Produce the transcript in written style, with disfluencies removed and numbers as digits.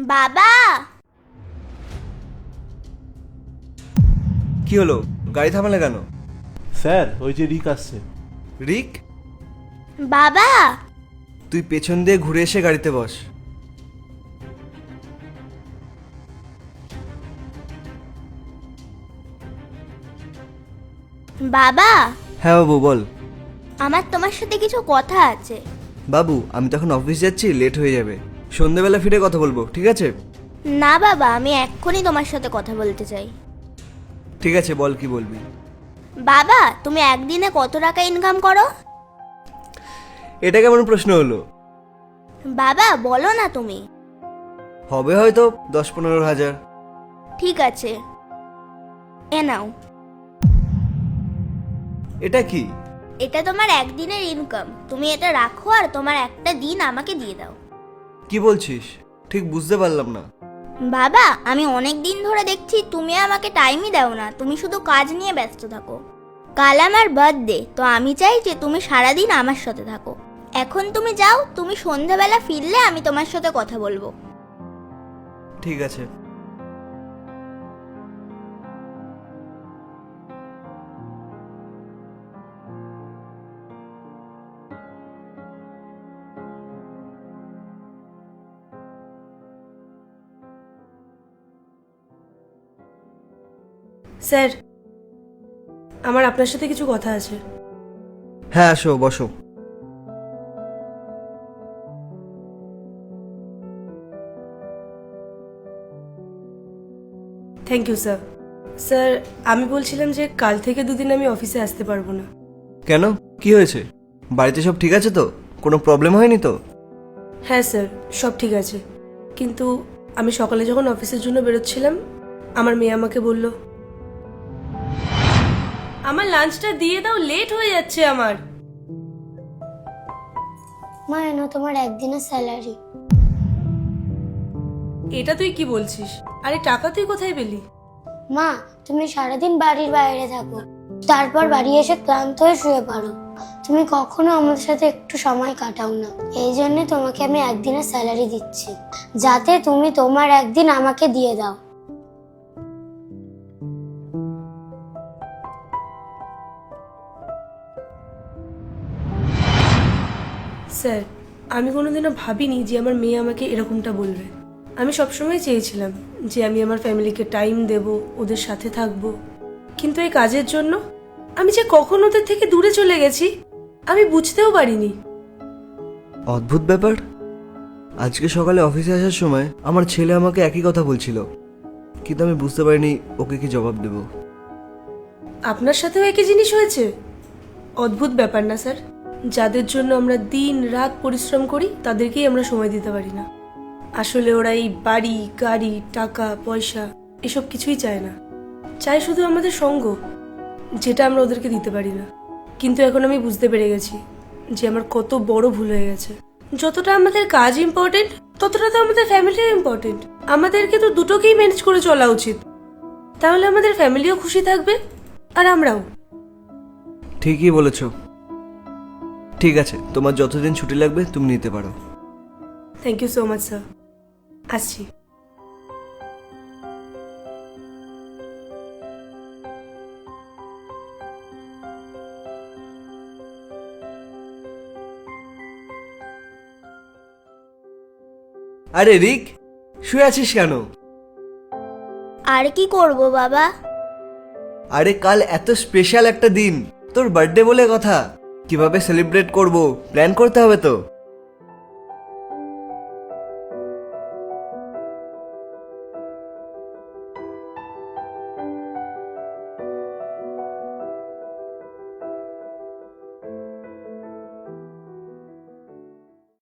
বাবা, কি হলো? গাড়ি থামালে কেন? স্যার, ওই যে রিক আসছে। রিক, বাবা, তুই পেছন দিয়ে ঘুরে এসে গাড়িতে বস। বাবা, হ্যাঁ বাবু, বল। আমার তোমার সাথে কিছু কথা আছে। বাবু, আমি তো এখন অফিস যাচ্ছি, লেট হয়ে যাবে। সন্ধ্যেবেলা ফিরে কথা বলবো, ঠিক আছে? না বাবা, আমি এক্ষুনি তোমার সাথে কথা বলতে চাই। ঠিক আছে, বল কি বলবি। বাবা, তুমি একদিনে কত টাকা ইনকাম করো? এটা কেমন প্রশ্ন হলো? বাবা, বলো না তুমি। হবে হয়তো 10-15 হাজার। ঠিক আছে, এ নাও। এটা কি? এটা তোমার একদিনের ইনকাম। তুমি এটা রাখো আর তোমার একটা দিন আমাকে দিয়ে দাও। কি বলছিস? ঠিক বুঝতে পারলাম না। বাবা, আমি অনেক দিন ধরে দেখছি তুমি আমাকে টাইমই দাও না, তুমি শুধু কাজ নিয়ে ব্যস্ত থাকো। কাল আমার বার্থডে, তো আমি চাই যে তুমি সারাদিন আমার সাথে থাকো। এখন তুমি যাও, তুমি সন্ধ্যাবেলা ফিরলে আমি তোমার সাথে কথা বলবো। ঠিক আছে। স্যার, আমার আপনার সাথে কিছু কথা আছে। হ্যাঁ, আসো, বসো। Thank you sir. স্যার, আমি বলছিলাম যে কাল থেকে দুদিন আমি অফিসে আসতে পারবো না। কেন, কি হয়েছে? বাড়িতে সব ঠিক আছে তো? কোনো প্রবলেম হয়নি তো? হ্যাঁ স্যার, সব ঠিক আছে, কিন্তু আমি সকালে যখন অফিসের জন্য বেরোচ্ছিলাম, আমার মেয়ে আমাকে বলল, আমার লাঞ্চটা দিয়ে দাও, লেট হয়ে যাচ্ছে আমার। মা, এনো তোমার একদিনের স্যালারি। এটা তুই কি বলছিস? আরে টাকা তুই কোথায় পেলি? মা, তুমি সারাদিন বাড়ির বাইরে থাকো, তারপর বাড়ি এসে ক্লান্ত হয়ে শুয়ে পড়ো। তুমি কখনো আমাদের সাথে একটু সময় কাটাও না। এই জন্য তোমাকে আমি একদিনের স্যালারি দিচ্ছি, যাতে তুমি তোমার একদিন আমাকে দিয়ে দাও। স্যার, আমি কোনোদিনও ভাবিনি যে আমার মেয়ে আমাকে এরকমটা বলবে। আমি সবসময় চেয়েছিলাম যে আমি আমার ফ্যামিলিকে টাইম দেব, ওদের সাথে থাকব, কিন্তু এই কাজের জন্য আমি যে কখন ওদের থেকে দূরে চলে গেছি আমি বুঝতেও পারিনি। অদ্ভুত ব্যাপার। আজকে সকালে অফিসে আসার সময় আমার ছেলে আমাকে একই কথা বলছিল, কিন্তু আমি বুঝতে পারিনি ওকে কি জবাব দেব। আপনার সাথেও একই জিনিস হয়েছে? অদ্ভুত ব্যাপার না স্যার? যাদের জন্য আমরা দিন রাত পরিশ্রম করি তাদেরকেই আমরা সময় দিতে পারি না। আসলে ওরা এই বাড়ি, গাড়ি, টাকা পয়সা এসব কিছুই চায় না, চায় শুধু আমাদের সঙ্গ, যেটা আমরা ওদেরকে দিতে পারি না। কিন্তু এখন আমি বুঝতে পেরে গেছি যে আমার কত বড় ভুল হয়ে গেছে। যতটা আমাদের কাজ ইম্পর্টেন্ট, ততটা তো আমাদের ফ্যামিলিও ইম্পর্টেন্ট। আমাদেরকে তো দুটোকেই ম্যানেজ করে চলা উচিত, তাহলে আমাদের ফ্যামিলিও খুশি থাকবে আর আমরাও। ঠিকই বলেছ। ঠিক আছে, তোমার যতদিন ছুটি লাগবে তুমি নিতে পারো। Thank you so much sir. আসছি। আরে রিক, শুয়ে আছিস কেন? আর কি করব বাবা? আরে কাল এত স্পেশাল একটা দিন, তোর বার্থডে বলে কথা। কিভাবে সেলিব্রেট করব প্ল্যান করতে হবে তো।